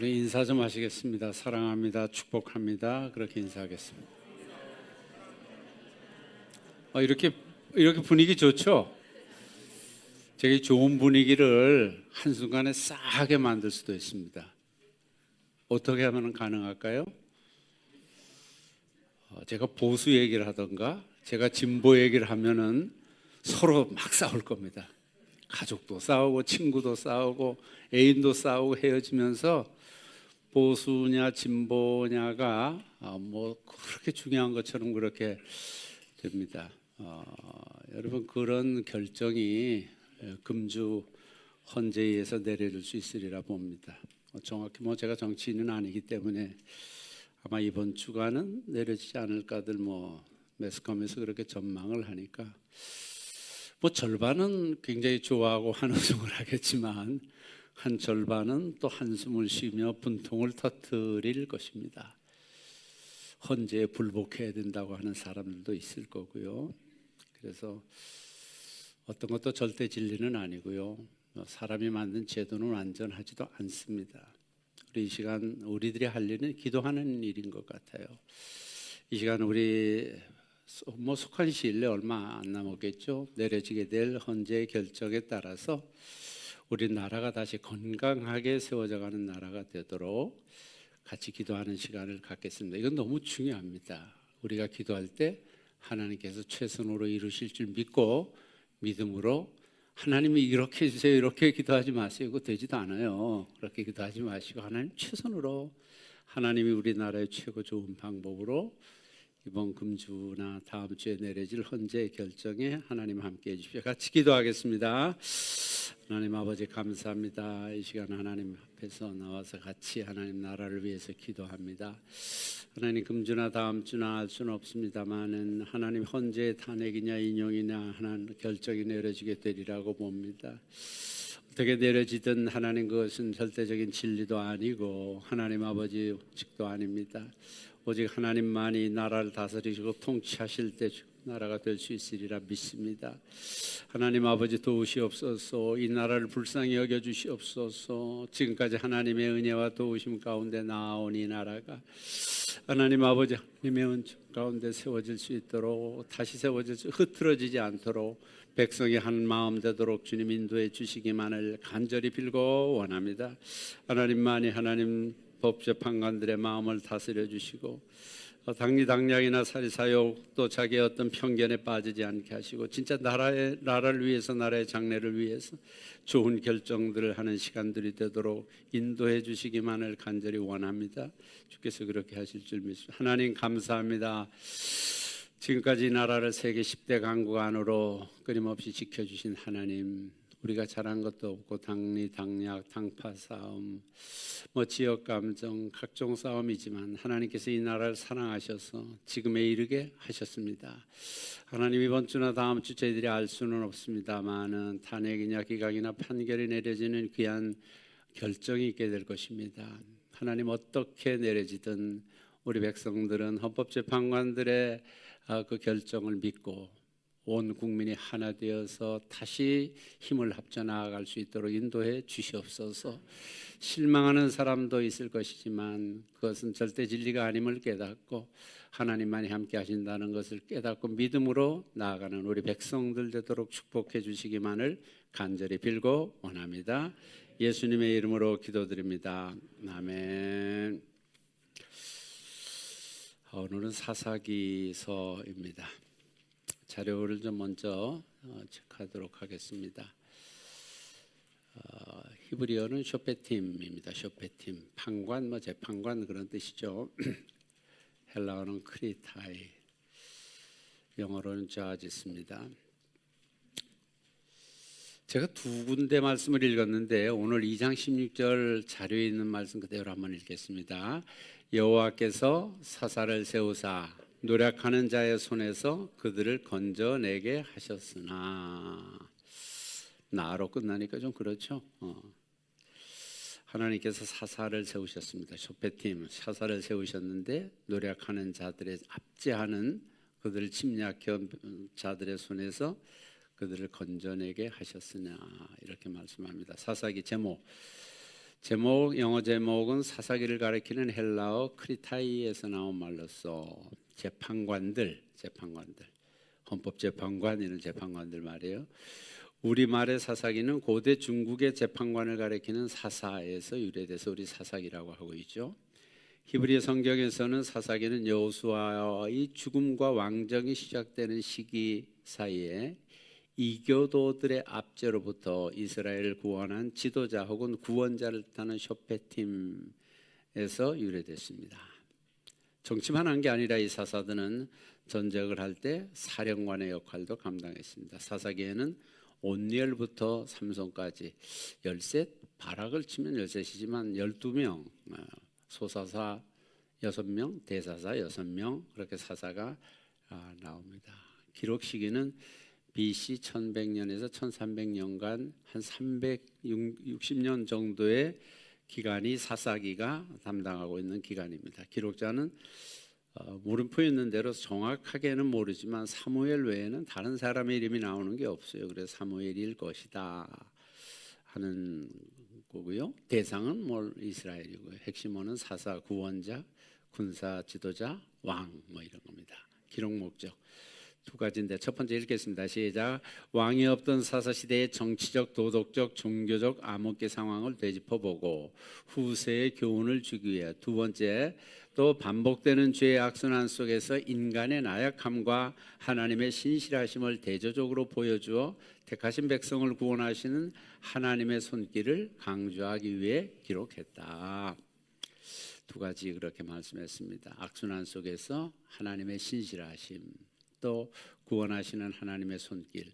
우리 인사 좀 하시겠습니다. 사랑합니다. 축복합니다. 그렇게 인사하겠습니다. 이렇게 분위기 좋죠? 되게 좋은 분위기를 한순간에 싸하게 만들 수도 있습니다. 어떻게 하면 가능할까요? 제가 보수 얘기를 하던가 제가 진보 얘기를 하면은 서로 막 싸울 겁니다. 가족도 싸우고 친구도 싸우고 애인도 싸우고 헤어지면서 보수냐 진보냐가 뭐 그렇게 중요한 것처럼 그렇게 됩니다. 여러분, 그런 결정이 금주 헌재에서 내려질 수 있으리라 봅니다. 정확히 제가 정치인은 아니기 때문에 아마 이번 주간은 내려지지 않을까들 매스컴에서 그렇게 전망을 하니까 절반은 굉장히 좋아하고 환호성을 하겠지만 한 절반은 또 한숨을 쉬며 분통을 터뜨릴 것입니다. 헌재에 불복해야 된다고 하는 사람들도 있을 거고요. 그래서 어떤 것도 절대 진리는 아니고요. 사람이 만든 제도는 완전하지도 않습니다. 우리 이 시간 우리들이 할 일은 기도하는 일인 것 같아요. 이 시간 우리 속한 시일 내에 얼마 안 남았겠죠. 내려지게 될 헌재의 결정에 따라서 우리 나라가 다시 건강하게 세워져가는 나라가 되도록 같이 기도하는 시간을 갖겠습니다. 이건 너무 중요합니다. 우리가 기도할 때 하나님께서 최선으로 이루실 줄 믿고 믿음으로 하나님이 이렇게 해주세요 이렇게 기도하지 마세요. 이거 되지도 않아요. 그렇게 기도하지 마시고 하나님 최선으로, 하나님이 우리나라의 최고 좋은 방법으로 이번 금주나 다음 주에 내려질 헌재 결정에 하나님 함께해 주십시오. 같이 기도하겠습니다. 하나님 아버지 감사합니다. 이 시간 하나님 앞에서 나와서 같이 하나님 나라를 위해서 기도합니다. 하나님 금주나 다음 주나 알 수는 없습니다만은 하나님 헌재의 탄핵이냐 인용이냐 하나님 결정이 내려지게 되리라고 봅니다. 어떻게 내려지든 하나님 그것은 절대적인 진리도 아니고 하나님 아버지 직도 아닙니다. 오직 하나님만이 나라를 다스리시고 통치하실 때 나라가 될 수 있으리라 믿습니다. 하나님 아버지 도우시옵소서. 이 나라를 불쌍히 여겨주시옵소서. 지금까지 하나님의 은혜와 도우심 가운데 나아온 이 나라가 하나님 아버지 하나님의 은총 가운데 세워질 수 있도록, 다시 세워질 수, 흐트러지지 않도록 백성이 한 마음 되도록 주님 인도해 주시기만을 간절히 빌고 원합니다. 하나님만이 하나님 법제 판관들의 마음을 다스려 주시고 당리당략이나 사리사욕 또 자기의 어떤 편견에 빠지지 않게 하시고 진짜 나라를 위해서, 나라의 장래를 위해서 좋은 결정들을 하는 시간들이 되도록 인도해 주시기만을 간절히 원합니다. 주께서 그렇게 하실 줄 믿습니다. 하나님 감사합니다. 지금까지 이 나라를 세계 10대 강국 안으로 끊임없이 지켜주신 하나님, 우리가 잘한 것도 없고 당리당략, 당파 싸움, 지역 감정, 각종 싸움이지만 하나님께서 이 나라를 사랑하셔서 지금에 이르게 하셨습니다. 하나님 이번 주나 다음 주 저희들이 알 수는 없습니다만은 탄핵이냐 기각이나 판결이 내려지는 귀한 결정이 있게 될 것입니다. 하나님 어떻게 내려지든 우리 백성들은 헌법재판관들의 그 결정을 믿고 온 국민이 하나 되어서 다시 힘을 합쳐 나아갈 수 있도록 인도해 주시옵소서. 실망하는 사람도 있을 것이지만 그것은 절대 진리가 아님을 깨닫고 하나님만이 함께 하신다는 것을 깨닫고 믿음으로 나아가는 우리 백성들 되도록 축복해 주시기만을 간절히 빌고 원합니다. 예수님의 이름으로 기도드립니다. 아멘. 오늘은 사사기서입니다. 자료를 좀 먼저 체크하도록 하겠습니다. 히브리어는 쇼페팀입니다. 쇼페팀, 판관, 재판관 그런 뜻이죠. 헬라어는 크리타이, 영어로는 자지스입니다. 제가 두 군데 말씀을 읽었는데 오늘 2장 16절 자료에 있는 말씀 그대로 한번 읽겠습니다. 여호와께서 사사를 세우사 노력하는 자의 손에서 그들을 건져내게 하셨으나, 나로 끝나니까 좀 그렇죠. 하나님께서 사사를 세우셨습니다. 쇼페팀 사사를 세우셨는데 노력하는 자들의 압제하는 그들을 침략한 자들의 손에서 그들을 건져내게 하셨으나, 이렇게 말씀합니다. 사사기 제목 영어 제목은 사사기를 가리키는 헬라어 크리타이에서 나온 말로서 재판관들, 헌법재판관 이런 재판관들 말이에요. 우리말의 사사기는 고대 중국의 재판관을 가리키는 사사에서 유래돼서 우리 사사기라고 하고 있죠. 히브리 성경에서는 사사기는 여호수아의 죽음과 왕정이 시작되는 시기 사이에 이교도들의 압제로부터 이스라엘을 구원한 지도자 혹은 구원자를 뜻하는 쇼페팀에서 유래됐습니다. 정치만 한 게 아니라 이 사사들은 전쟁을 할 때 사령관의 역할도 감당했습니다. 사사기에는 온니엘부터 삼손까지 13, 바락을 치면 13이지만 12명, 소사사 6명, 대사사 6명 그렇게 사사가 나옵니다. 기록 시기는 BC 1100년에서 1300년간 한 360년 정도의 기간이 사사기가 담당하고 있는 기간입니다. 기록자는 물음표 있는 대로 정확하게는 모르지만 사무엘 외에는 다른 사람의 이름이 나오는 게 없어요. 그래서 사무엘일 것이다 하는 거고요. 대상은 이스라엘이고요. 핵심어는 사사, 구원자, 군사 지도자, 왕 이런 겁니다. 기록 목적 두 가지인데 첫 번째 읽겠습니다. 시작. 왕이 없던 사사 시대의 정치적, 도덕적, 종교적 암흑기 상황을 되짚어보고 후세의 교훈을 주기 위해 두 번째 또 반복되는 죄의 악순환 속에서 인간의 나약함과 하나님의 신실하심을 대조적으로 보여주어 택하신 백성을 구원하시는 하나님의 손길을 강조하기 위해 기록했다. 두 가지 그렇게 말씀했습니다. 악순환 속에서 하나님의 신실하심 또 구원하시는 하나님의 손길.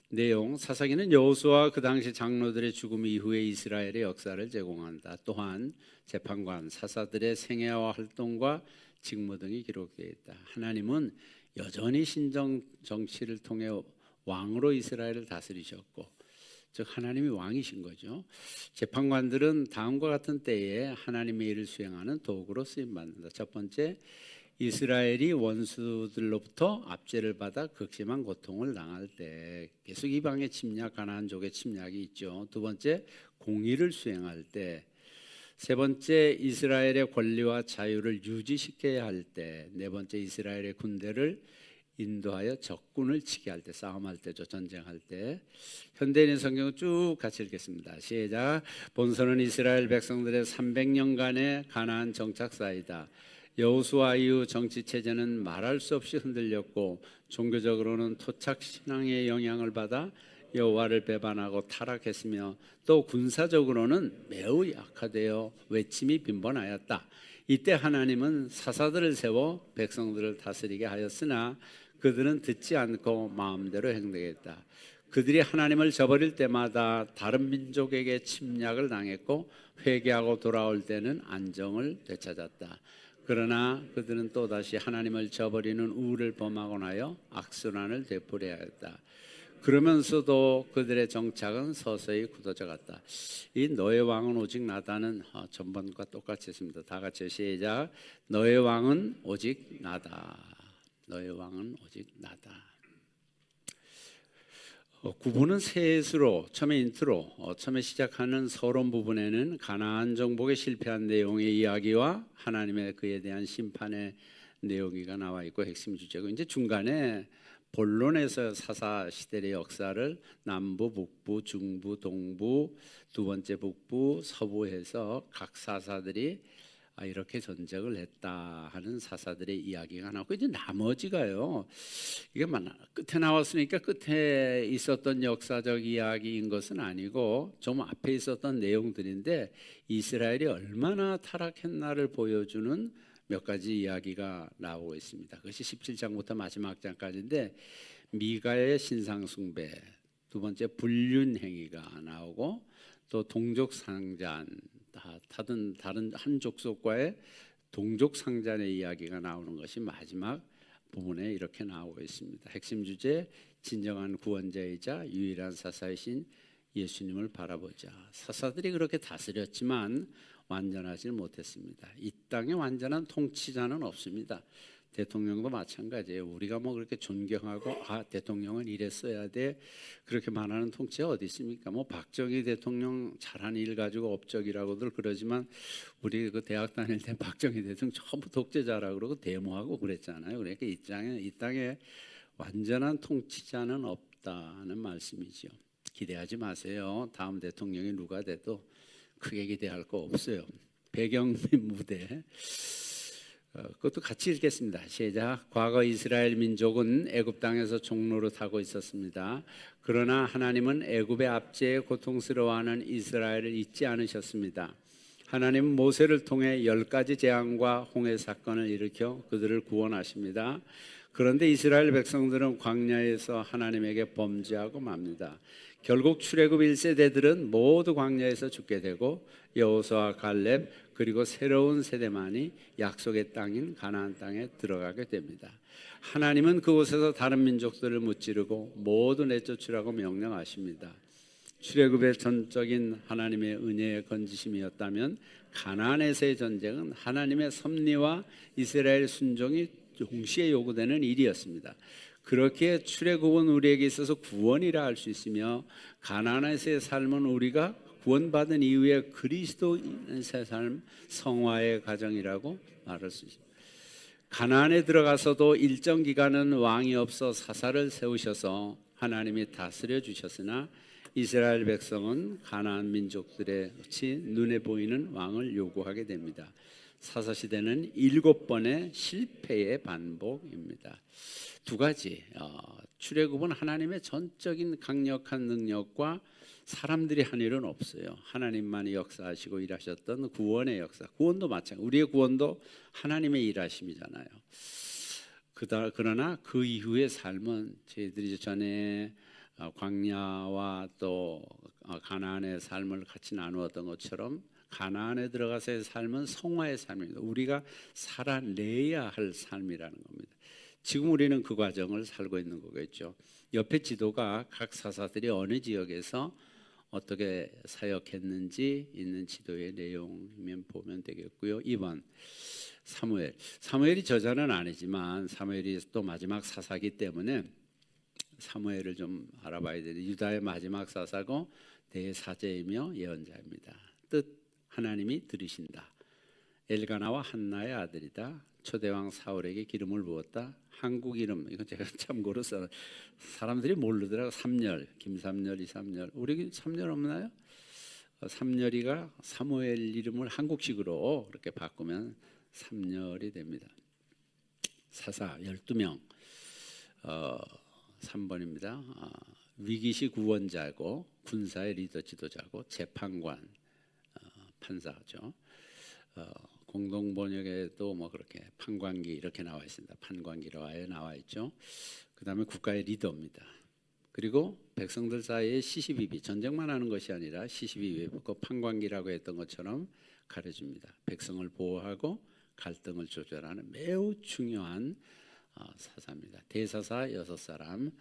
내용 사사기는 여호수아 그 당시 장로들의 죽음 이후에 이스라엘의 역사를 제공한다. 또한 재판관 사사들의 생애와 활동과 직무 등이 기록되어 있다. 하나님은 여전히 신정 정치를 통해 왕으로 이스라엘을 다스리셨고 즉 하나님이 왕이신 거죠. 재판관들은 다음과 같은 때에 하나님의 일을 수행하는 도구로 쓰임받는다. 첫 번째, 이스라엘이 원수들로부터 압제를 받아 극심한 고통을 당할 때 계속 이방의 침략, 가나안족의 침략이 있죠. 두 번째, 공의를 수행할 때. 세 번째, 이스라엘의 권리와 자유를 유지시켜야 할 때. 네 번째, 이스라엘의 군대를 인도하여 적군을 치게 할 때, 싸움할 때죠. 전쟁할 때. 현대인의 성경을 쭉 같이 읽겠습니다. 시작. 본서는 이스라엘 백성들의 300년간의 가나안 정착사이다. 여호수아 이후 정치 체제는 말할 수 없이 흔들렸고 종교적으로는 토착 신앙의 영향을 받아 여호와를 배반하고 타락했으며 또 군사적으로는 매우 약화되어 외침이 빈번하였다. 이때 하나님은 사사들을 세워 백성들을 다스리게 하였으나 그들은 듣지 않고 마음대로 행동했다. 그들이 하나님을 저버릴 때마다 다른 민족에게 침략을 당했고 회개하고 돌아올 때는 안정을 되찾았다. 그러나 그들은 또다시 하나님을 저버리는 우를 범하고 나여 악순환을 되풀이하여 했다. 그러면서도 그들의 정착은 서서히 굳어져 갔다. 이 너의 왕은 오직 나다는 전번과 똑같이 했습니다. 다 같이 시작. 너의 왕은 오직 나다. 너의 왕은 오직 나다. 구분은 셋으로 처음에 인트로, 처음에 시작하는 서론 부분에는 가나안 정복에 실패한 내용의 이야기와 하나님의 그에 대한 심판의 내용이가 나와 있고 핵심 주제고 이제 중간에 본론에서 사사 시대의 역사를 남부, 북부, 중부, 동부, 두 번째 북부, 서부에서 각 사사들이 이렇게 전쟁을 했다 하는 사사들의 이야기가 나오고 이제 나머지가요. 이게 끝에 나왔으니까 끝에 있었던 역사적 이야기인 것은 아니고 좀 앞에 있었던 내용들인데 이스라엘이 얼마나 타락했나를 보여주는 몇 가지 이야기가 나오고 있습니다. 그것이 17장부터 마지막 장까지인데 미가의 신상숭배, 두 번째 불륜행위가 나오고 또 동족상잔, 다른 한 족속과의 동족상잔의 이야기가 나오는 것이 마지막 부분에 이렇게 나오고 있습니다. 핵심 주제, 진정한 구원자이자 유일한 사사이신 예수님을 바라보자. 사사들이 그렇게 다스렸지만 완전하지 못했습니다. 이 땅에 완전한 통치자는 없습니다. 대통령도 마찬가지예요. 우리가 뭐 그렇게 존경하고 대통령은 이랬어야 돼 그렇게 말하는 통치가 어디 있습니까? 뭐 박정희 대통령 잘한 일 가지고 업적이라고들 그러지만 우리 그 대학 다닐 때 박정희 대통령 전부 독재자라고 그러고 데모하고 그랬잖아요. 그러니까 이 땅에 완전한 통치자는 없다는 말씀이죠. 기대하지 마세요. 다음 대통령이 누가 돼도 크게 기대할 거 없어요. 배경 무대 그것도 같이 읽겠습니다. 시작. 과거 이스라엘 민족은 애굽 땅에서 종로로 타고 있었습니다. 그러나 하나님은 애굽의 압제에 고통스러워하는 이스라엘을 잊지 않으셨습니다. 하나님은 모세를 통해 10가지 재앙과 홍해 사건을 일으켜 그들을 구원하십니다. 그런데 이스라엘 백성들은 광야에서 하나님에게 범죄하고 맙니다. 결국 출애굽 1세대들은 모두 광야에서 죽게 되고 여호수아와 갈렙 그리고 새로운 세대만이 약속의 땅인 가나안 땅에 들어가게 됩니다. 하나님은 그곳에서 다른 민족들을 무찌르고 모두 내쫓으라고 명령하십니다. 출애굽의 전적인 하나님의 은혜의 건지심이었다면 가나안에서의 전쟁은 하나님의 섭리와 이스라엘 순종이 동시에 요구되는 일이었습니다. 그렇게 출애굽은 우리에게 있어서 구원이라 할 수 있으며 가나안에서의 삶은 우리가 구원받은 이후에 그리스도인의 삶, 성화의 과정이라고 말할 수 있습니다. 가나안에 들어가서도 일정 기간은 왕이 없어 사사를 세우셔서 하나님이 다스려 주셨으나 이스라엘 백성은 가나안 민족들의 같이 눈에 보이는 왕을 요구하게 됩니다. 사사시대는 7번의 실패의 반복입니다. 두 가지 출애굽은 하나님의 전적인 강력한 능력과 사람들이 한 일은 없어요. 하나님만이 역사하시고 일하셨던 구원의 역사. 구원도 마찬가지. 우리의 구원도 하나님의 일하심이잖아요. 그러나 그 이후의 삶은 저희들이 전에 광야와 또 가나안의 삶을 같이 나누었던 것처럼 가나안에 들어가서의 삶은 성화의 삶입니다. 우리가 살아내야 할 삶이라는 겁니다. 지금 우리는 그 과정을 살고 있는 거겠죠. 옆에 지도가 각 사사들이 어느 지역에서 어떻게 사역했는지 있는 지도의 내용이면 보면 되겠고요. 2번 사무엘이 저자는 아니지만 사무엘이 또 마지막 사사기 때문에 사무엘을 좀 알아봐야 되는데 유다의 마지막 사사고 대사제이며 예언자입니다. 뜻 하나님이 들으신다. 엘가나와 한나의 아들이다. 초대왕 사울에게 기름을 부었다. 한국 이름 이건 제가 참고로 써 사람들이 모르더라고. 삼열, 김삼열, 이삼열. 우리 삼열 없나요? 삼열이가 사무엘 이름을 한국식으로 그렇게 바꾸면 삼열이 됩니다. 사사 12명 3번입니다. 위기시 구원자고 군사의 리더 지도자고 재판관 판사죠. 공동 번역에도 뭐 그렇게 판관기 이렇게 나와 있습니다. 판관기로 아예 나와 있죠. 그다음에 국가의 리더입니다. 그리고 백성들 사이에 시시비비 전쟁만 하는 것이 아니라 시시비비 그 판관기라고 했던 것처럼 가르칩니다. 백성을 보호하고 갈등을 조절하는 매우 중요한 사사입니다. 대사사 6사람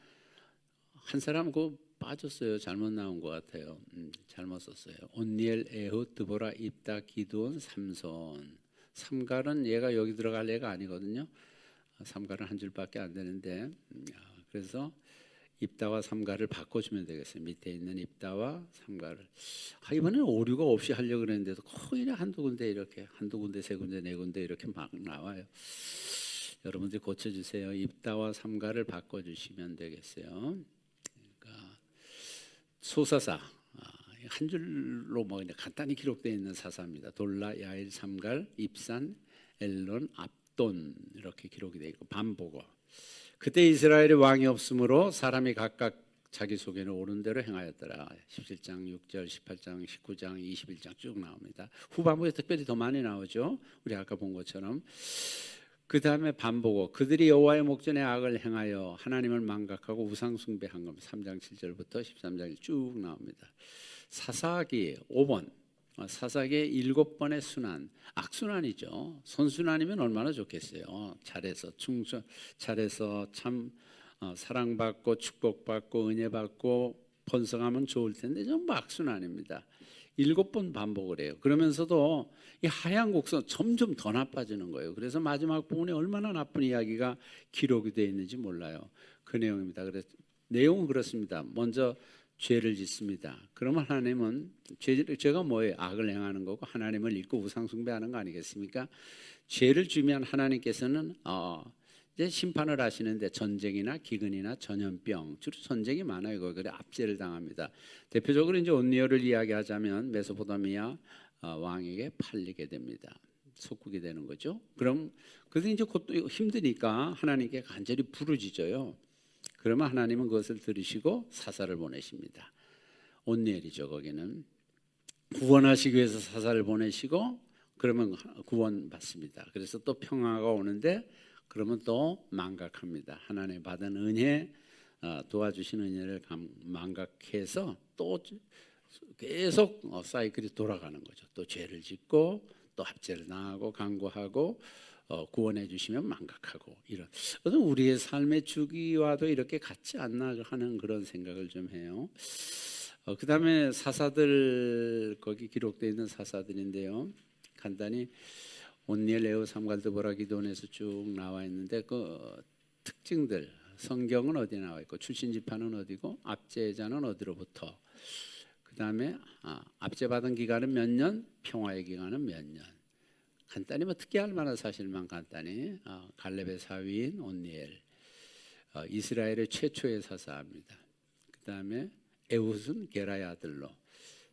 한 사람 그 빠졌어요. 잘못 나온 것 같아요. 잘못 썼어요. 온니엘, 에훗, 드보라, 입다, 기드온, 삼손. 삼갈은 얘가 여기 들어갈 애가 아니거든요. 삼갈은 한 줄밖에 안 되는데 그래서 입다와 삼갈을 바꿔주면 되겠어요. 밑에 있는 입다와 삼갈을. 이번에는 오류가 없이 하려고 그랬는데도 거의 한두 군데 이렇게 한두 군데 세 군데 네 군데 이렇게 막 나와요. 여러분들이 고쳐주세요. 입다와 삼갈을 바꿔주시면 되겠어요. 그러니까 소사사 한 줄로 뭐 그냥 간단히 기록되어 있는 사사입니다. 돌라, 야일, 삼갈, 입산, 엘론, 압돈 이렇게 기록이 되어 있고 반보고. 그때 이스라엘에 왕이 없으므로 사람이 각각 자기 속에는 옳은 대로 행하였더라. 17장 6절, 18장 19장 21장 쭉 나옵니다. 후반부에 특별히 더 많이 나오죠. 우리 아까 본 것처럼. 그 다음에 반보고 그들이 여호와의 목전에 악을 행하여 하나님을 망각하고 우상 숭배한 겁니다. 3장 7절부터 13장 쭉 나옵니다. 사사기 5번 사사기의 7번의 순환 악순환이죠. 선순환이면 얼마나 좋겠어요. 잘해서 참 사랑받고 축복받고 은혜받고 번성하면 좋을 텐데 전부 악순환입니다. 7번 반복을 해요. 그러면서도 이 하얀 곡선 점점 더 나빠지는 거예요. 그래서 마지막 부분에 얼마나 나쁜 이야기가 기록이 되어 있는지 몰라요. 그 내용입니다. 그래서 내용은 그렇습니다. 먼저 죄를 짓습니다. 그러면 하나님은 죄가 뭐예요? 악을 행하는 거고 하나님을 잊고 우상 숭배하는 거 아니겠습니까? 죄를 지으면 하나님께서는 이제 심판을 하시는데 전쟁이나 기근이나 전염병, 주로 전쟁이 많아요. 그래 압제를 당합니다. 대표적으로 이제 온니엘을 이야기하자면 메소포타미아 왕에게 팔리게 됩니다. 속국이 되는 거죠. 그럼 그래서 이제 곧 힘드니까 하나님께 간절히 부르짖어요. 그러면 하나님은 그것을 들으시고 사사를 보내십니다. 온니엘이죠. 거기는 구원하시기 위해서 사사를 보내시고 그러면 구원받습니다. 그래서 또 평화가 오는데 그러면 또 망각합니다. 하나님 받은 은혜, 도와주신 은혜를 망각해서 또 계속 사이클이 돌아가는 거죠. 또 죄를 짓고 또 합죄를 당하고 강구하고 구원해 주시면 망각하고 이런 우리의 삶의 주기와도 이렇게 같지 않나 하는 그런 생각을 좀 해요. 그 다음에 사사들 거기 기록되어 있는 사사들인데요. 간단히 온니엘, 레오, 삼갈, 드보라, 기드온에서 쭉 나와 있는데 그 특징들 성경은 어디에 나와 있고 출신 지파는 어디고 압제자는 어디로부터 그 다음에 압제받은 기간은 몇 년, 평화의 기간은 몇 년. 간단히 뭐 특기할 만한 사실만 간단히 갈렙의 사위인 온니엘 이스라엘의 최초의 사사입니다. 그 다음에 에훗은 게라의 아들로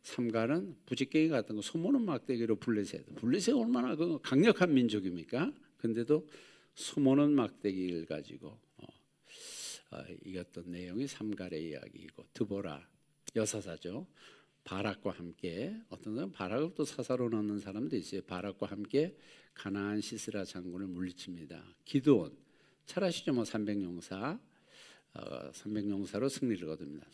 삼갈은 부직갱이 같은 거 소모는 막대기로 블레셋 얼마나 그 강력한 민족입니까? 근데도 소모는 막대기를 가지고 이겼던 내용이 삼갈의 이야기이고 드보라 여사사죠. 바락과 함께 어떤 사람 바락을 또 사사로 넣는 사람도 있어요. 바락과 함께 가나안 시스라 장군을 물리칩니다. 기드온 잘 아시죠? 뭐 300용사 300용사로 승리를 거둡니다.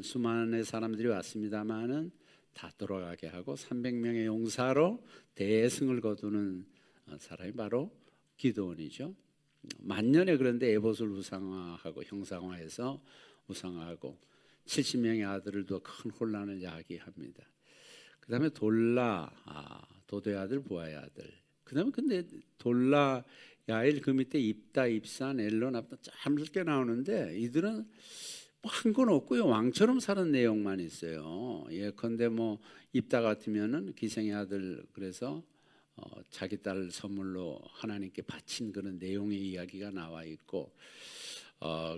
수많은 사람들이 왔습니다만은 다 돌아가게 하고 300명의 용사로 대승을 거두는 사람이 바로 기드온이죠. 만년에 그런데 에봇을 우상화하고 형상화해서 우상화하고 70명의 아들을 두어 큰 혼란을 야기합니다. 그 다음에 돌라 도도의 아들 부하의 아들 그 다음에 근데 돌라 야일 그 밑에 입다 입산 엘론 압다 짧게 나오는데 이들은 뭐 한 건 없고요. 왕처럼 사는 내용만 있어요. 예컨대 뭐 입다 같으면은 기생의 아들 그래서 자기 딸 선물로 하나님께 바친 그런 내용의 이야기가 나와 있고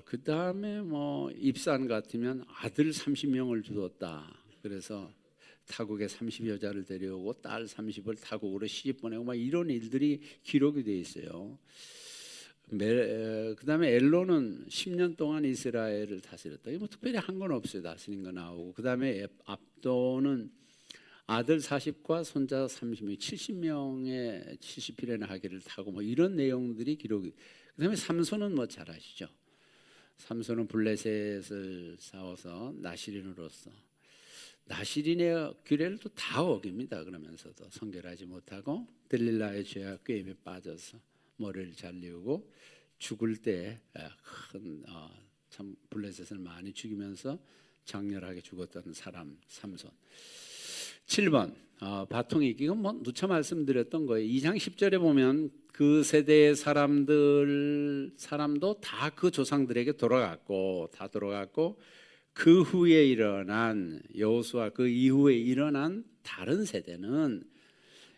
그 다음에 뭐 입산 같으면 아들 30명을 주었다. 그래서 타국에 30여자를 데려오고 딸 30을 타국으로 시집 보내고 막 이런 일들이 기록이 돼 있어요. 그 다음에 엘론은 10년 동안 이스라엘을 다스렸다. 뭐 특별히 한 건 없어요. 다스린 거 나오고 그 다음에 압도는 아들 40과 손자 30명, 70명의 70필의 하기를 타고 뭐 이런 내용들이 기록이. 그 다음에 삼손은 뭐 잘 아시죠? 삼손은 블레셋을 싸워서 나시린으로서 나시린의 규례를 또 다 어깁니다. 그러면서도 성결하지 못하고 들릴라의 죄악 꾀임에 빠져서 머리를 잘리우고 죽을 때 참 블레셋을 많이 죽이면서 장렬하게 죽었던 사람 삼손. 7번 바통이기 이건 뭐 누차 말씀드렸던 거예요. 2장 10절에 보면 그 세대의 사람도 다 그 조상들에게 돌아갔고 그 후에 일어난 여호수아 그 이후에 일어난 다른 세대는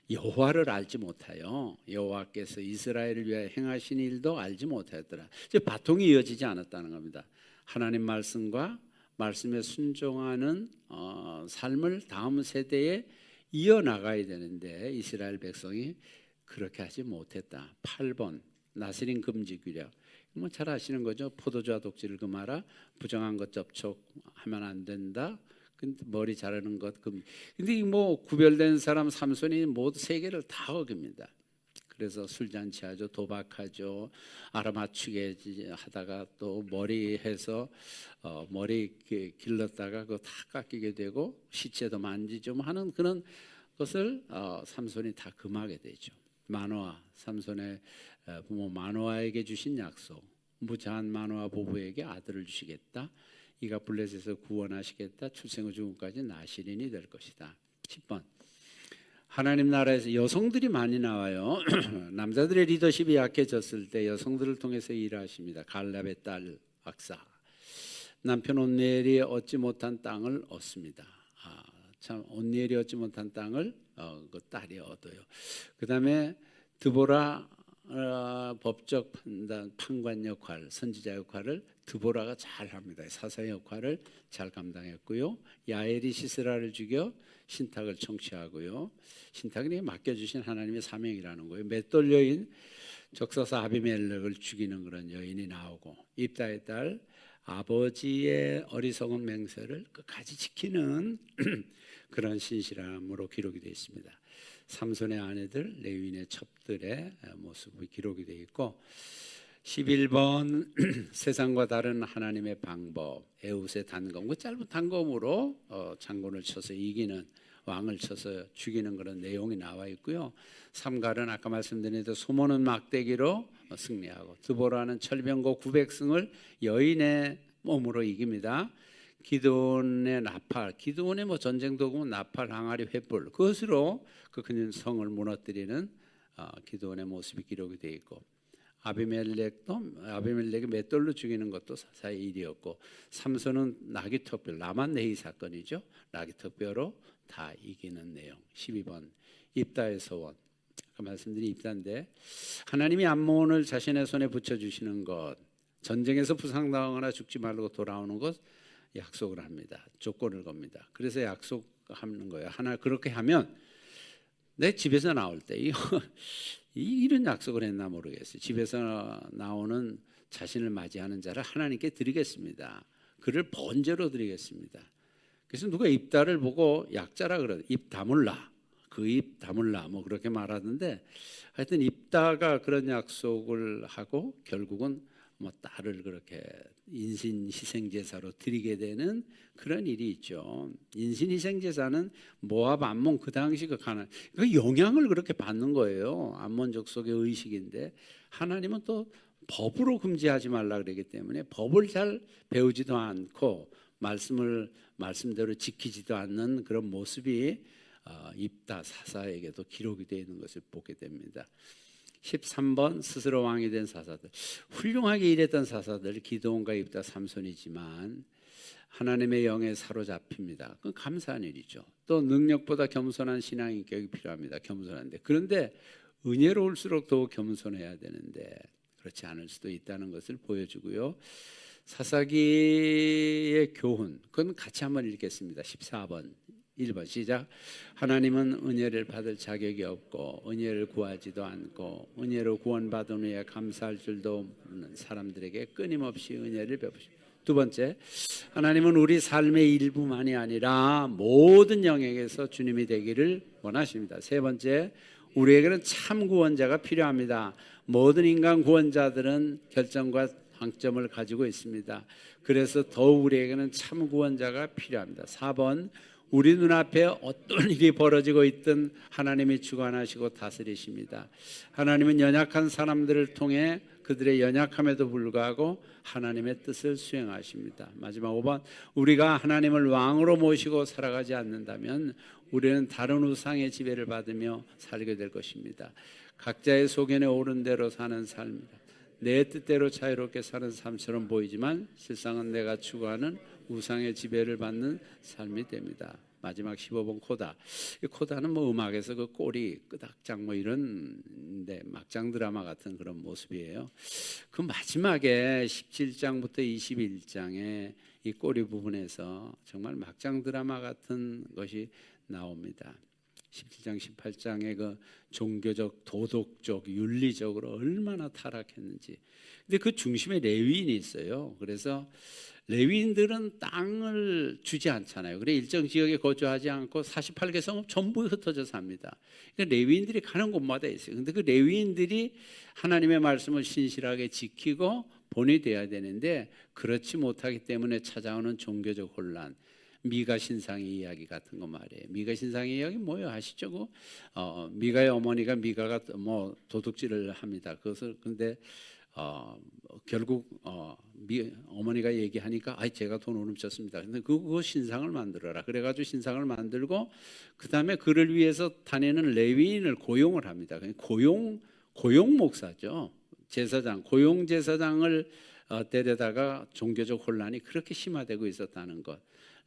여호와를 알지 못하여 여호와께서 이스라엘을 위하여 행하신 일도 알지 못하였더라. 이제 바통이 이어지지 않았다는 겁니다. 하나님 말씀과 말씀에 순종하는 삶을 다음 세대에 이어나가야 되는데 이스라엘 백성이 그렇게 하지 못했다. 8번 나스린 금지 규례. 뭐 잘 아시는 거죠. 포도주와 독주를 금하라. 부정한 것 접촉하면 안 된다. 근데 머리 자르는 것 금. 근데 뭐 구별된 사람 삼손이 모두 세 개를 다 어깁니다. 그래서 술잔치하죠, 도박하죠, 알아맞추게 하다가 또 머리 해서 머리 길렀다가 그거 다 깎이게 되고 시체도 만지죠 하는 그런 것을 삼손이 다 금하게 되죠. 마노아 삼손의 부모 마노아에게 주신 약속, 무자한 마노아 부부에게 아들을 주시겠다. 이가 블레셋에서 구원하시겠다. 출생 후 죽음까지 나시린이 될 것이다. 10번. 하나님 나라에서 여성들이 많이 나와요. 남자들의 리더십이 약해졌을 때 여성들을 통해서 일하십니다. 갈렙의 딸 악사. 남편 온니엘이 얻지 못한 땅을 얻습니다. 참 온니엘이 얻지 못한 땅을 그 딸이 얻어요. 그다음에 드보라 법적 판관 역할, 선지자 역할을 드보라가 잘 합니다. 사사의 역할을 잘 감당했고요. 야엘이 시스라를 죽여 신탁을 청취하고요. 신탁이 맡겨주신 하나님의 사명이라는 거예요. 맷돌 여인 적사사 아비멜렉을 죽이는 그런 여인이 나오고, 입다의 딸 아버지의 어리석은 맹세를 끝까지 지키는 그런 신실함으로 기록이 되어 있습니다. 삼손의 아내들, 레위인의 첩들의 모습이 기록이 되어 있고, 11번 세상과 다른 하나님의 방법, 에웃의 단검, 그 짧은 단검으로 장군을 쳐서 이기는, 왕을 쳐서 죽이는 그런 내용이 나와 있고요. 삼갈은 아까 말씀드린 대로 소모는 막대기로 승리하고, 드보라는 철병거 900승을 여인의 몸으로 이깁니다. 기드온의 나팔, 기드온의 뭐 전쟁 도구는 나팔, 항아리, 횃불, 그것으로 그 그는 성을 무너뜨리는 기드온의 모습이 기록이 되어 있고, 아비멜렉이 맷돌로 죽이는 것도 사사의 일이었고, 삼손은 나귀턱뼈, 라만네히 사건이죠. 나귀턱뼈로 다 이기는 내용. 12번 입다의 서원, 아까 말씀드린 입다인데, 하나님이 암몬을 자신의 손에 붙여주시는 것, 전쟁에서 부상당하거나 죽지 말고 돌아오는 것 약속을 합니다. 조건을 겁니다. 그래서 약속하는 거예요. 하나 그렇게 하면 내 집에서 나올 때 이런 약속을 했나 모르겠어요. 집에서 나오는 자신을 맞이하는 자를 하나님께 드리겠습니다. 그를 번제로 드리겠습니다. 그래서 누가 입다를 보고 약자라 그래요. 입 다물라, 그 입 다물라, 뭐 그렇게 말하던데, 하여튼 입다가 그런 약속을 하고 결국은 뭐 딸을 그렇게 인신 희생 제사로 드리게 되는 그런 일이 있죠. 인신 희생 제사는 모압 암몬, 그 당시 그 가난, 그 영향을 그렇게 받는 거예요. 암몬 족속의 의식인데, 하나님은 또 법으로 금지하지 말라 그러기 때문에 법을 잘 배우지도 않고 말씀대로 지키지도 않는 그런 모습이 입다 사사에게도 기록이 되어 있는 것을 보게 됩니다. 13번 스스로 왕이 된 사사들, 훌륭하게 일했던 사사들, 기드온과 입다, 삼손이지만 하나님의 영에 사로잡힙니다. 그건 감사한 일이죠. 또 능력보다 겸손한 신앙 인격이 필요합니다. 겸손한데, 그런데 은혜로울수록 더욱 겸손해야 되는데 그렇지 않을 수도 있다는 것을 보여주고요. 사사기의 교훈, 그건 같이 한번 읽겠습니다. 14번 1번 시작. 하나님은 은혜를 받을 자격이 없고 은혜를 구하지도 않고 은혜로 구원받은 후에 감사할 줄도 없는 사람들에게 끊임없이 은혜를 베푸십니다. 두 번째, 하나님은 우리 삶의 일부만이 아니라 모든 영역에서 주님이 되기를 원하십니다. 세 번째, 우리에게는 참 구원자가 필요합니다. 모든 인간 구원자들은 결정과 장점을 가지고 있습니다. 그래서 더욱 우리에게는 참 구원자가 필요합니다. 4번, 우리 눈앞에 어떤 일이 벌어지고 있든 하나님이 주관하시고 다스리십니다. 하나님은 연약한 사람들을 통해 그들의 연약함에도 불구하고 하나님의 뜻을 수행하십니다. 마지막 5번, 우리가 하나님을 왕으로 모시고 살아가지 않는다면 우리는 다른 우상의 지배를 받으며 살게 될 것입니다. 각자의 소견에 오른 대로 사는 삶이다. 내 뜻대로 자유롭게 사는 삶처럼 보이지만 실상은 내가 추구하는 우상의 지배를 받는 삶이 됩니다. 마지막 15번 코다. 이 코다는 뭐 음악에서 그 꼬리, 끄닥장 뭐 이런 막장 드라마 같은 그런 모습이에요. 그 마지막에 17장부터 21장에 이 꼬리 부분에서 정말 막장 드라마 같은 것이 나옵니다. 17장, 18장의 그 종교적, 도덕적, 윤리적으로 얼마나 타락했는지. 근데 그 중심에 레위인이 있어요. 그래서 레위인들은 땅을 주지 않잖아요. 그래 일정 지역에 거주하지 않고 48개 성읍 전부 흩어져 삽니다. 그러니까 레위인들이 가는 곳마다 있어요. 근데 그 레위인들이 하나님의 말씀을 신실하게 지키고 본이 돼야 되는데 그렇지 못하기 때문에 찾아오는 종교적 혼란, 미가 신상의 이야기 같은 거 말이에요. 미가 신상의 이야기 뭐예요? 아시죠? 미가의 어머니가 미가가 뭐 도둑질을 합니다. 그것을 근데 결국 어머니가 얘기하니까 제가 돈을 훔쳤습니다. 근데 그거 신상을 만들어라. 그래가지고 신상을 만들고 그 다음에 그를 위해서 다니는 레위인을 고용을 합니다. 고용 목사죠. 제사장, 고용 제사장을 데려다가 종교적 혼란이 그렇게 심화되고 있었다는 것.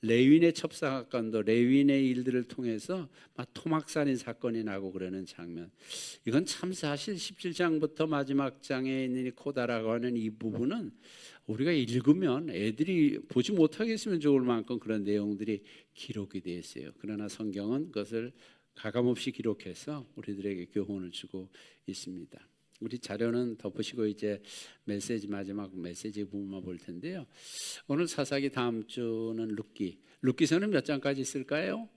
레위인의 첩사건도 레위인의 일들을 통해서 막 토막살인 사건이 나고 그러는 장면. 이건 참 사실 17장부터 마지막 장에 있는 이 코다라고 하는 이 부분은 우리가 읽으면 애들이 보지 못하겠으면 좋을 만큼 그런 내용들이 기록이 되어 있어요. 그러나 성경은 그것을 가감없이 기록해서 우리들에게 교훈을 주고 있습니다. 우리 자료는 덮으시고 이제 마지막 메시지 부분만 볼 텐데요. 오늘 사사기, 다음 주는 룻기서는 몇 장까지 있을까요?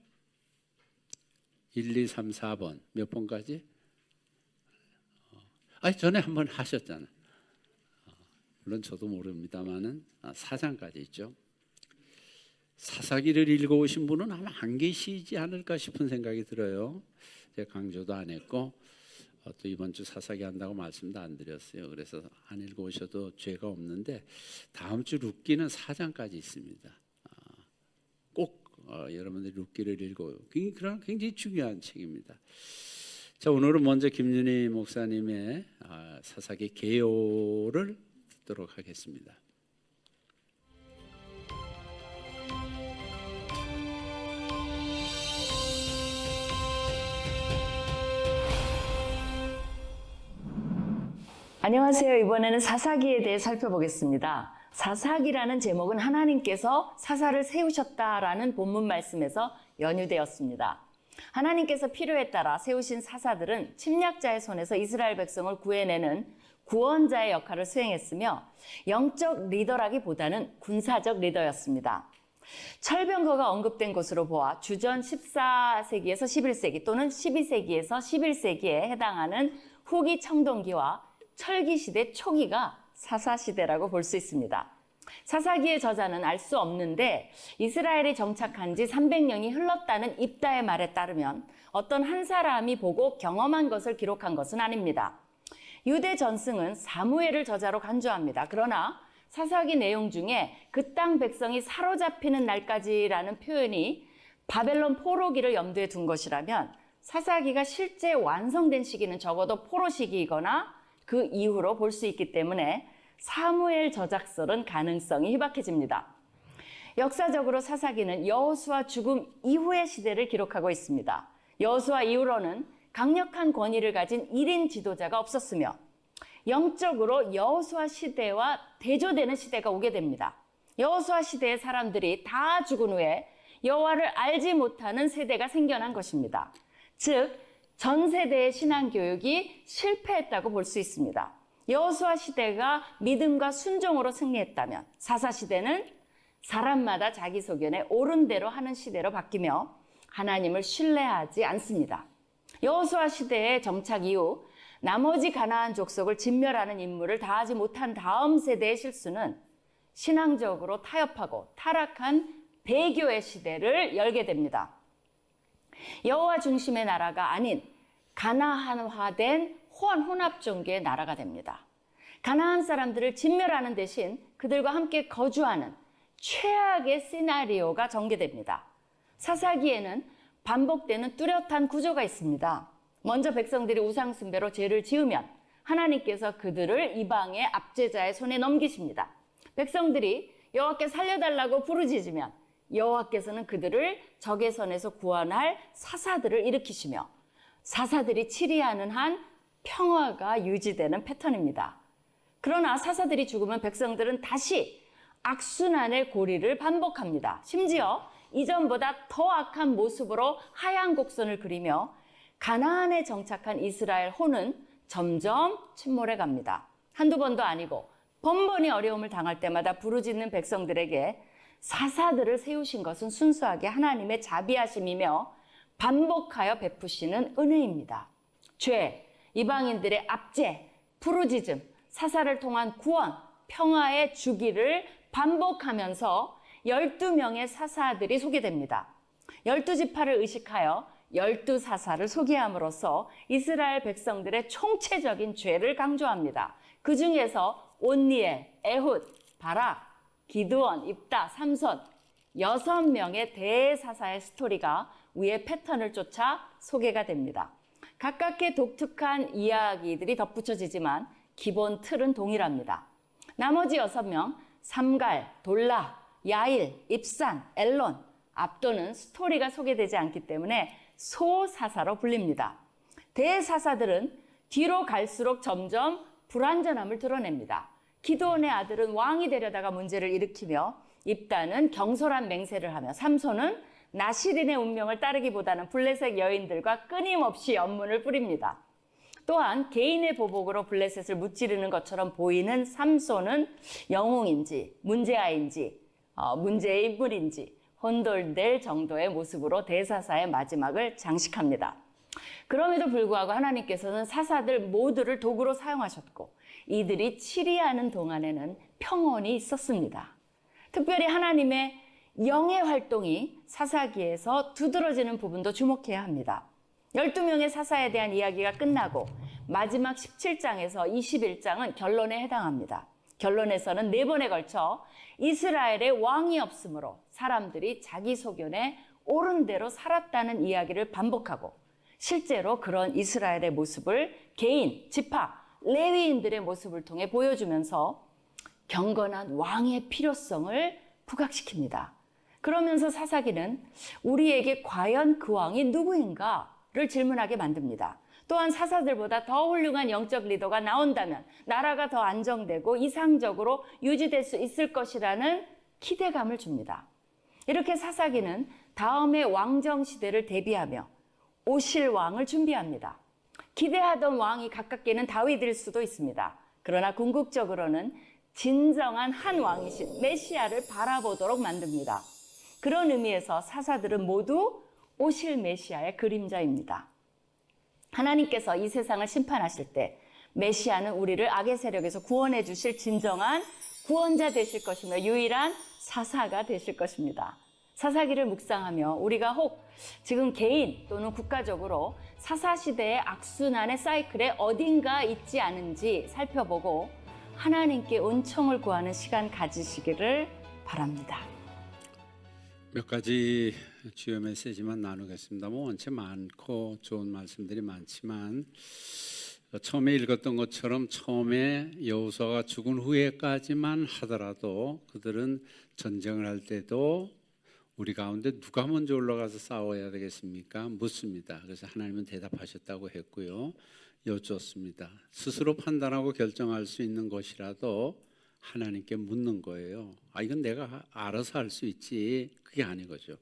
1, 2, 3, 4번 몇 번까지? 전에 한번 하셨잖아요. 물론 저도 모릅니다만은 4장까지 있죠. 사사기를 읽어오신 분은 아마 안 계시지 않을까 싶은 생각이 들어요. 제가 강조도 안 했고 또 이번 주 사사기 한다고 말씀도 안 드렸어요. 그래서 안 읽어오셔도 죄가 없는데 다음 주 룻기는 4장까지 있습니다. 꼭 여러분들이 룻기를 읽어요. 굉장히 중요한 책입니다. 자, 오늘은 먼저 김윤희 목사님의 사사기 개요를 듣도록 하겠습니다. 안녕하세요. 이번에는 사사기에 대해 살펴보겠습니다. 사사기라는 제목은 하나님께서 사사를 세우셨다라는 본문 말씀에서 연유되었습니다. 하나님께서 필요에 따라 세우신 사사들은 침략자의 손에서 이스라엘 백성을 구해내는 구원자의 역할을 수행했으며 영적 리더라기보다는 군사적 리더였습니다. 철병거가 언급된 것으로 보아 주전 14세기에서 11세기 또는 12세기에서 11세기에 해당하는 후기 청동기와 철기시대 초기가 사사시대라고 볼 수 있습니다. 사사기의 저자는 알 수 없는데 이스라엘이 정착한 지 300년이 흘렀다는 입다의 말에 따르면 어떤 한 사람이 보고 경험한 것을 기록한 것은 아닙니다. 유대 전승은 사무엘을 저자로 간주합니다. 그러나 사사기 내용 중에 그 땅 백성이 사로잡히는 날까지라는 표현이 바벨론 포로기를 염두에 둔 것이라면 사사기가 실제 완성된 시기는 적어도 포로 시기이거나 그 이후로 볼 수 있기 때문에 사무엘 저작설은 가능성이 희박해집니다. 역사적으로 사사기는 여호수아 죽음 이후의 시대를 기록하고 있습니다. 여호수아 이후로는 강력한 권위를 가진 1인 지도자가 없었으며 영적으로 여호수아 시대와 대조되는 시대가 오게 됩니다. 여호수아 시대의 사람들이 다 죽은 후에 여호와를 알지 못하는 세대가 생겨난 것입니다. 즉 전 세대의 신앙교육이 실패했다고 볼 수 있습니다. 여호수아 시대가 믿음과 순종으로 승리했다면 사사시대는 사람마다 자기 소견에 옳은 대로 하는 시대로 바뀌며 하나님을 신뢰하지 않습니다. 여호수아 시대의 정착 이후 나머지 가나안 족속을 진멸하는 임무를 다하지 못한 다음 세대의 실수는 신앙적으로 타협하고 타락한 배교의 시대를 열게 됩니다. 여호와 중심의 나라가 아닌 가나안화된 혼합 종교의 나라가 됩니다. 가나안 사람들을 진멸하는 대신 그들과 함께 거주하는 최악의 시나리오가 전개됩니다. 사사기에는 반복되는 뚜렷한 구조가 있습니다. 먼저 백성들이 우상 숭배로 죄를 지으면 하나님께서 그들을 이방의 압제자의 손에 넘기십니다. 백성들이 여호와께 살려달라고 부르짖으면 여호와께서는 그들을 적의 손에서 구원할 사사들을 일으키시며 사사들이 치리하는 한 평화가 유지되는 패턴입니다. 그러나 사사들이 죽으면 백성들은 다시 악순환의 고리를 반복합니다. 심지어 이전보다 더 악한 모습으로 하얀 곡선을 그리며 가나안에 정착한 이스라엘 호는 점점 침몰해 갑니다. 한두 번도 아니고 번번이 어려움을 당할 때마다 부르짖는 백성들에게 사사들을 세우신 것은 순수하게 하나님의 자비하심이며 반복하여 베푸시는 은혜입니다. 죄, 이방인들의 압제, 부르짖음, 사사를 통한 구원, 평화의 주기를 반복하면서 12명의 사사들이 소개됩니다. 12지파를 의식하여 12사사를 소개함으로써 이스라엘 백성들의 총체적인 죄를 강조합니다. 그 중에서 온니엘, 에훗, 바락, 기드온, 입다, 삼손 6명의 대사사의 스토리가 위의 패턴을 쫓아 소개가 됩니다. 각각의 독특한 이야기들이 덧붙여지지만 기본 틀은 동일합니다. 나머지 6명 삼갈, 돌라, 야일, 입산, 엘론, 압도는 스토리가 소개되지 않기 때문에 소사사로 불립니다. 대사사들은 뒤로 갈수록 점점 불완전함을 드러냅니다. 기드온의 아들은 왕이 되려다가 문제를 일으키며, 입다는 경솔한 맹세를 하며, 삼손은 나시린의 운명을 따르기보다는 블레셋 여인들과 끊임없이 연문을 뿌립니다. 또한 개인의 보복으로 블레셋을 무찌르는 것처럼 보이는 삼손은 영웅인지 문제아인지 문제의 인물인지 혼돈될 정도의 모습으로 대사사의 마지막을 장식합니다. 그럼에도 불구하고 하나님께서는 사사들 모두를 도구로 사용하셨고 이들이 치리하는 동안에는 평온이 있었습니다. 특별히 하나님의 영의 활동이 사사기에서 두드러지는 부분도 주목해야 합니다. 12명의 사사에 대한 이야기가 끝나고 마지막 17장에서 21장은 결론에 해당합니다. 결론에서는 4번에 걸쳐 이스라엘의 왕이 없으므로 사람들이 자기 소견에 옳은 대로 살았다는 이야기를 반복하고, 실제로 그런 이스라엘의 모습을 개인, 지파, 레위인들의 모습을 통해 보여주면서 경건한 왕의 필요성을 부각시킵니다. 그러면서 사사기는 우리에게 과연 그 왕이 누구인가를 질문하게 만듭니다. 또한 사사들보다 더 훌륭한 영적 리더가 나온다면 나라가 더 안정되고 이상적으로 유지될 수 있을 것이라는 기대감을 줍니다. 이렇게 사사기는 다음의 왕정 시대를 대비하며 오실 왕을 준비합니다. 기대하던 왕이 가깝게는 다윗일 수도 있습니다. 그러나 궁극적으로는 진정한 한 왕이신 메시아를 바라보도록 만듭니다. 그런 의미에서 사사들은 모두 오실 메시아의 그림자입니다. 하나님께서 이 세상을 심판하실 때 메시아는 우리를 악의 세력에서 구원해 주실 진정한 구원자 되실 것이며 유일한 사사가 되실 것입니다. 사사기를 묵상하며 우리가 혹 지금 개인 또는 국가적으로 사사시대의 악순환의 사이클에 어딘가 있지 않은지 살펴보고 하나님께 은총을 구하는 시간 가지시기를 바랍니다. 몇 가지 주요 메시지만 나누겠습니다. 뭐 원체 많고 좋은 말씀들이 많지만 처음에 읽었던 것처럼 처음에 여호수아가 죽은 후에까지만 하더라도 그들은 전쟁을 할 때도 우리 가운데 누가 먼저 올라가서 싸워야 되겠습니까? 묻습니다. 그래서 하나님은 대답하셨다고 했고요. 여쭙습니다. 스스로 판단하고 결정할 수 있는 것이라도 하나님께 묻는 거예요. 이건 내가 알아서 할 수 있지. 그게 아닌 거죠.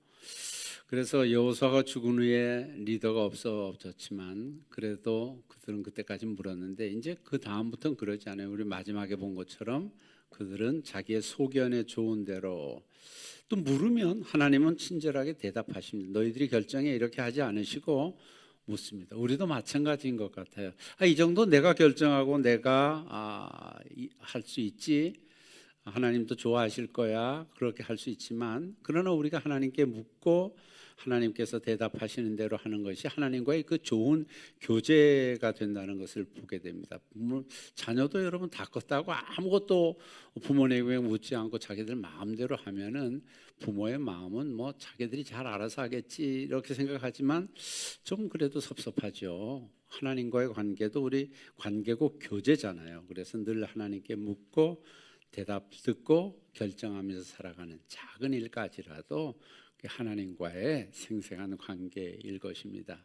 그래서 여호수아가 죽은 후에 리더가 없어졌지만 그래도 그들은 그때까지 물었는데 이제 그 다음부터는 그러지 않아요. 우리 마지막에 본 것처럼 그들은 자기의 소견에 좋은 대로 또 물으면 하나님은 친절하게 대답하십니다. 너희들이 결정해 이렇게 하지 않으시고 묻습니다. 우리도 마찬가지인 것 같아요. 이 정도 내가 결정하고 내가 할 수 있지. 하나님도 좋아하실 거야. 그렇게 할 수 있지만 그러나 우리가 하나님께 묻고 하나님께서 대답하시는 대로 하는 것이 하나님과의 그 좋은 교제가 된다는 것을 보게 됩니다. 자녀도 여러분 다 컸다고 아무것도 부모님에게 묻지 않고 자기들 마음대로 하면은 부모의 마음은 뭐 자기들이 잘 알아서 하겠지 이렇게 생각하지만 좀 그래도 섭섭하죠. 하나님과의 관계도 우리 관계고 교제잖아요. 그래서 늘 하나님께 묻고 대답 듣고 결정하면서 살아가는 작은 일까지라도 하나님과의 생생한 관계일 것입니다.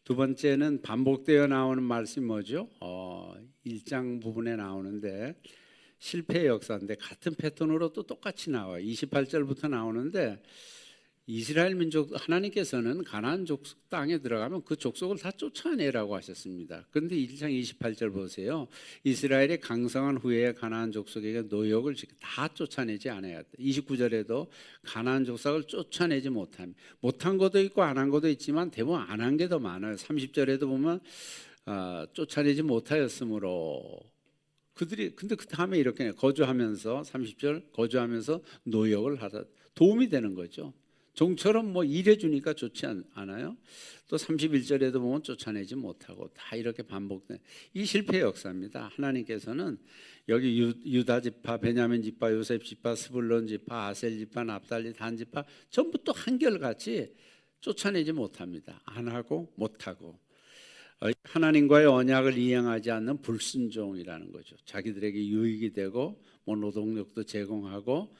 두 번째는 반복되어 나오는 말씀이 뭐죠? 1장 부분에 나오는데 실패의 역사인데 같은 패턴으로 또 똑같이 나와요. 28절부터 나오는데 이스라엘 민족 하나님께서는 가나안 족속 땅에 들어가면 그 족속을 다 쫓아내라고 하셨습니다. 그런데 1장 28절 보세요. 이스라엘이 강성한 후에 가나안 족속에게 노역을 다 쫓아내지 않아야 돼. 29절에도 가나안 족속을 쫓아내지 못한 것도 있고 안 한 것도 있지만 대부분 안 한 게 더 많아요. 30절에도 보면 쫓아내지 못하였으므로 그들이 근데 그 다음에 이렇게 거주하면서 30절 거주하면서 노역을 하다 도움이 되는 거죠. 종처럼 뭐 일해주니까 좋지 않아요? 또 31절에도 보면 쫓아내지 못하고 다 이렇게 반복된 이 실패의 역사입니다. 하나님께서는 여기 유다 지파, 베냐민 지파, 요셉 지파, 스불론 지파, 아셀 지파, 납달리, 단 지파 전부 또 한결같이 쫓아내지 못합니다. 안 하고 못하고 하나님과의 언약을 이행하지 않는 불순종이라는 거죠. 자기들에게 유익이 되고 뭐 노동력도 제공하고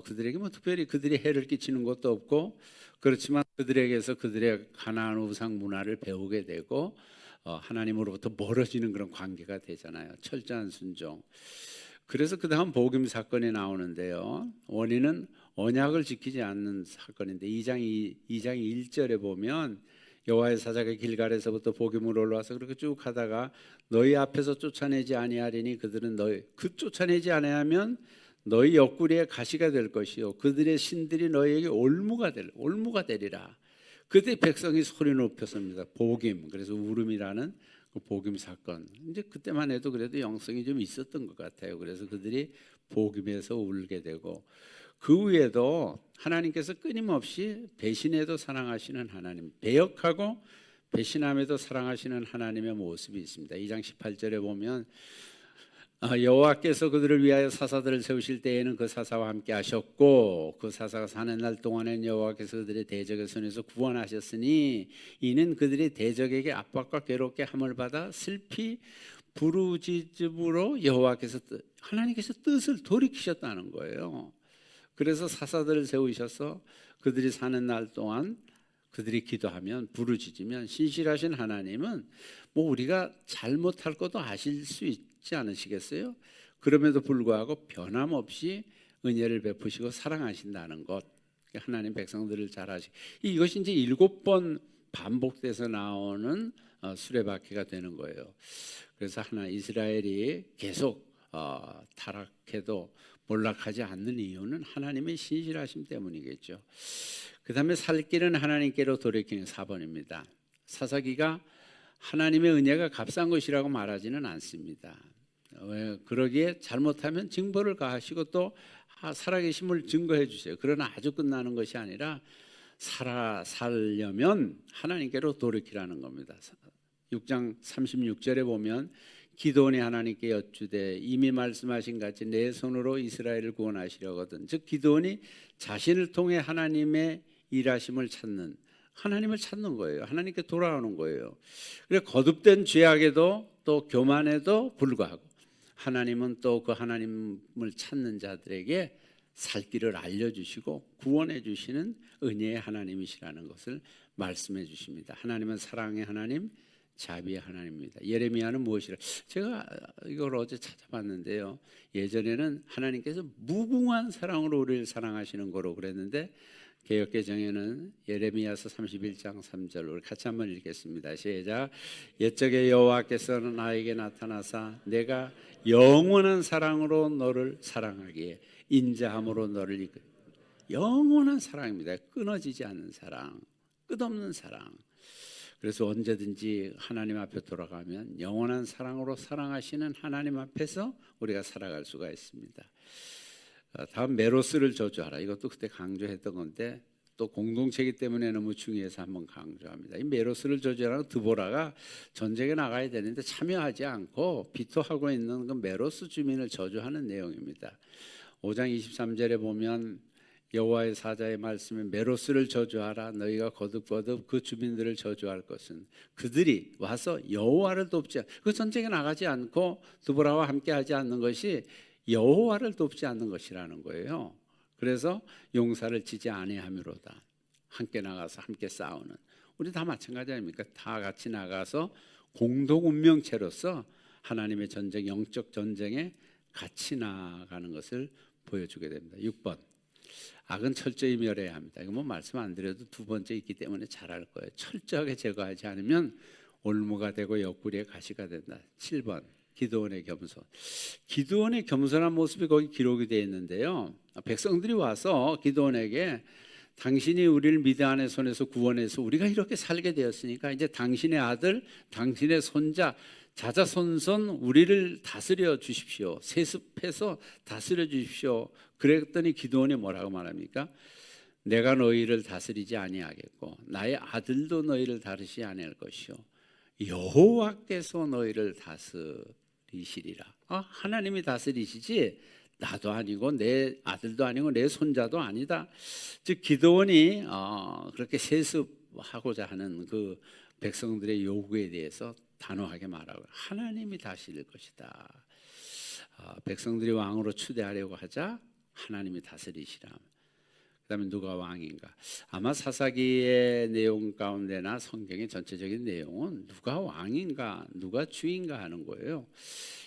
그들에게 뭐 특별히 그들이 해를 끼치는 것도 없고 그렇지만 그들에게서 그들의 가나안 우상 문화를 배우게 되고 하나님으로부터 멀어지는 그런 관계가 되잖아요. 철저한 순종. 그래서 그 다음 복임 사건이 나오는데요. 원인은 언약을 지키지 않는 사건인데 2장 1절에 보면 여호와의 사자가 길갈에서부터 복임으로 올라와서 그렇게 쭉 하다가 너희 앞에서 쫓아내지 아니하리니 그들은 그 쫓아내지 아니하면 너희 옆구리에 가시가 될 것이요 그들의 신들이 너희에게 올무가 되리라. 그때 백성이 소리 높였습니다. 복임. 그래서 울음이라는 그 복임 사건. 이제 그때만 해도 그래도 영성이 좀 있었던 것 같아요. 그래서 그들이 복임에서 울게 되고 그 후에도 하나님께서 끊임없이 배신해도 사랑하시는 하나님, 배역하고 배신함에도 사랑하시는 하나님의 모습이 있습니다. 2장 18절에 보면 여호와께서 그들을 위하여 사사들을 세우실 때에는 그 사사와 함께 하셨고 그 사사가 사는 날 동안엔 여호와께서 그들의 대적의 손에서 구원하셨으니 이는 그들이 대적에게 압박과 괴롭게 함을 받아 슬피 부르짖음으로 여호와께서 하나님께서 뜻을 돌이키셨다는 거예요. 그래서 사사들을 세우셔서 그들이 사는 날 동안 그들이 기도하면 부르짖으면 신실하신 하나님은 뭐 우리가 잘못할 것도 아실 수 있지 않으시겠어요? 그럼에도 불구하고 변함없이 은혜를 베푸시고 사랑하신다는 것. 하나님 백성들을 잘 이것이 이제 7번 반복돼서 나오는 수레바퀴가 되는 거예요. 그래서 이스라엘이 계속 타락해도 몰락하지 않는 이유는 하나님의 신실하심 때문이겠죠. 그 다음에 살 길은 하나님께로 돌이키는 4번입니다. 사사기가 하나님의 은혜가 값싼 것이라고 말하지는 않습니다. 왜 그러기에 잘못하면 징벌을 가하시고 또 살아계심을 증거해 주세요. 그러나 아주 끝나는 것이 아니라 살려면 하나님께로 돌이키라는 겁니다. 6장 36절에 보면 기드온이 하나님께 여쭈되 이미 말씀하신 같이 내 손으로 이스라엘을 구원하시려거든. 즉 기드온이 자신을 통해 하나님의 일하심을 찾는 하나님을 찾는 거예요. 하나님께 돌아오는 거예요. 그래 거듭된 죄악에도 또 교만에도 불구하고 하나님은 또 그 하나님을 찾는 자들에게 살 길을 알려주시고 구원해 주시는 은혜의 하나님이시라는 것을 말씀해 주십니다. 하나님은 사랑의 하나님, 자비의 하나님입니다. 예레미야는 무엇이라? 제가 이걸 어제 찾아봤는데요. 예전에는 하나님께서 무궁한 사랑으로 우리를 사랑하시는 거로 그랬는데 개역개정에는 예레미야서 31장 3절 우리 같이 한번 읽겠습니다. 시작. 옛적에 여호와께서는 나에게 나타나사 내가 영원한 사랑으로 너를 사랑하기에 인자함으로 너를 이끌 영원한 사랑입니다. 끊어지지 않는 사랑, 끝없는 사랑. 그래서 언제든지 하나님 앞에 돌아가면 영원한 사랑으로 사랑하시는 하나님 앞에서 우리가 살아갈 수가 있습니다. 다음 메로스를 저주하라. 이것도 그때 강조했던 건데 또 공동체이기 때문에 너무 중요해서 한번 강조합니다. 이 메로스를 저주하라는 드보라가 전쟁에 나가야 되는데 참여하지 않고 비토하고 있는 그 메로스 주민을 저주하는 내용입니다. 5장 23절에 보면 여호와의 사자의 말씀에 메로스를 저주하라. 너희가 거듭거듭 그 주민들을 저주할 것은 그들이 와서 여호와를 돕지 그 전쟁에 나가지 않고 드보라와 함께하지 않는 것이 여호와를 돕지 않는 것이라는 거예요. 그래서 용사를 치지 아니함이로다. 함께 나가서 함께 싸우는 우리 다 마찬가지 아닙니까? 다 같이 나가서 공동 운명체로서 하나님의 전쟁, 영적 전쟁에 같이 나가는 것을 보여주게 됩니다. 6번 악은 철저히 멸해야 합니다. 이거 뭐 말씀 안 드려도 두 번째 있기 때문에 잘 알 거예요. 철저하게 제거하지 않으면 올무가 되고 옆구리에 가시가 된다. 7번 기드온의 겸손. 기드온의 겸손한 모습이 거기 기록이 되어 있는데요. 백성들이 와서 기드온에게 당신이 우리를 미디안의 손에서 구원해서 우리가 이렇게 살게 되었으니까 이제 당신의 아들, 당신의 손자, 자자손손 우리를 다스려 주십시오. 세습해서 다스려 주십시오. 그랬더니 기드온이 뭐라고 말합니까? 내가 너희를 다스리지 아니하겠고 나의 아들도 너희를 다루지 아니할 것이요 여호와께서 너희를 다스리시리라. 하나님이 다스리시지 나도 아니고 내 아들도 아니고 내 손자도 아니다. 즉 기드온이 그렇게 세습하고자 하는 그 백성들의 요구에 대해서 단호하게 말하고 하나님이 다스릴 것이다. 백성들이 왕으로 추대하려고 하자 하나님이 다스리시라. 그다음에 누가 왕인가? 아마 사사기의 내용 가운데나 성경의 전체적인 내용은 누가 왕인가, 누가 주인가 하는 거예요.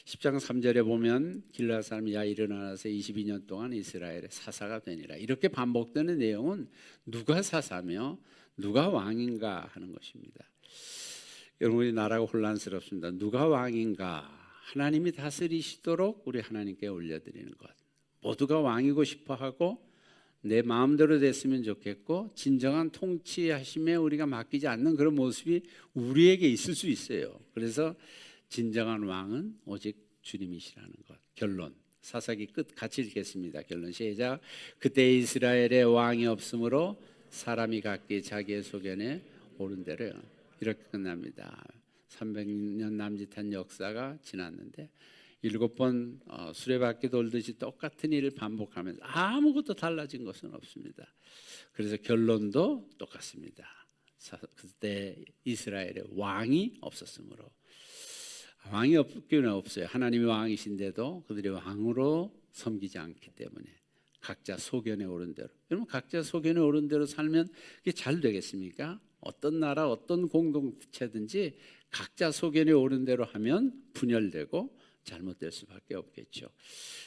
10장 3절에 보면 길르앗 사람 야 일어나서 22년 동안 이스라엘의 사사가 되니라. 이렇게 반복되는 내용은 누가 사사며 누가 왕인가 하는 것입니다. 여러분 우리 나라가 혼란스럽습니다. 누가 왕인가? 하나님이 다스리시도록 우리 하나님께 올려드리는 것. 모두가 왕이고 싶어하고 내 마음대로 됐으면 좋겠고 진정한 통치하심에 우리가 맡기지 않는 그런 모습이 우리에게 있을 수 있어요. 그래서 진정한 왕은 오직 주님이시라는 것. 결론 사사기 끝 같이 읽겠습니다. 결론 시작. 그때 이스라엘에 왕이 없으므로 사람이 각기 자기의 소견에 옳은 대로 이렇게 끝납니다. 300년 남짓한 역사가 지났는데 7번 수레바퀴 돌듯이 똑같은 일을 반복하면서 아무것도 달라진 것은 없습니다. 그래서 결론도 똑같습니다. 그때 이스라엘에 왕이 없었으므로. 왕이 없기는 없어요. 하나님이 왕이신데도 그들이 왕으로 섬기지 않기 때문에 각자 소견에 오른 대로. 여러분 각자 소견에 오른 대로 살면 그게 잘 되겠습니까? 어떤 나라 어떤 공동체든지 각자 소견에 오른 대로 하면 분열되고 잘못될 수밖에 없겠죠.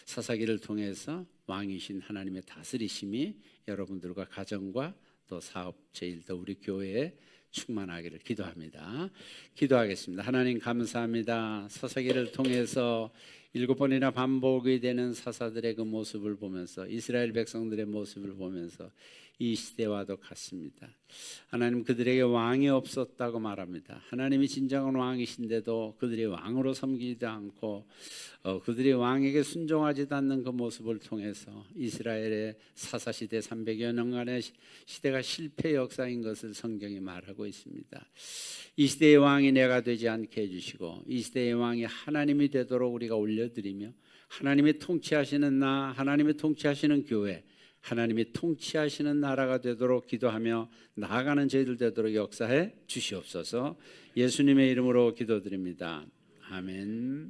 사사기를 통해서 왕이신 하나님의 다스리심이 여러분들과 가정과 또 사업 제일도 우리 교회에 충만하기를 기도합니다. 기도하겠습니다. 하나님 감사합니다. 사사기를 통해서 7번이나 반복이 되는 사사들의 그 모습을 보면서 이스라엘 백성들의 모습을 보면서 이 시대와도 같습니다. 하나님 그들에게 왕이 없었다고 말합니다. 하나님이 진정한 왕이신데도 그들이 왕으로 섬기지도 않고 그들이 왕에게 순종하지도 않는 그 모습을 통해서 이스라엘의 사사시대 300여 년간의 시대가 실패 역사인 것을 성경이 말하고 있습니다. 이 시대의 왕이 내가 되지 않게 해주시고 이 시대의 왕이 하나님이 되도록 우리가 올려드리며 하나님이 통치하시는 나, 하나님이 통치하시는 교회, 하나님이 통치하시는 나라가 되도록 기도하며 나아가는 저희들 되도록 역사해 주시옵소서. 예수님의 이름으로 기도드립니다. 아멘.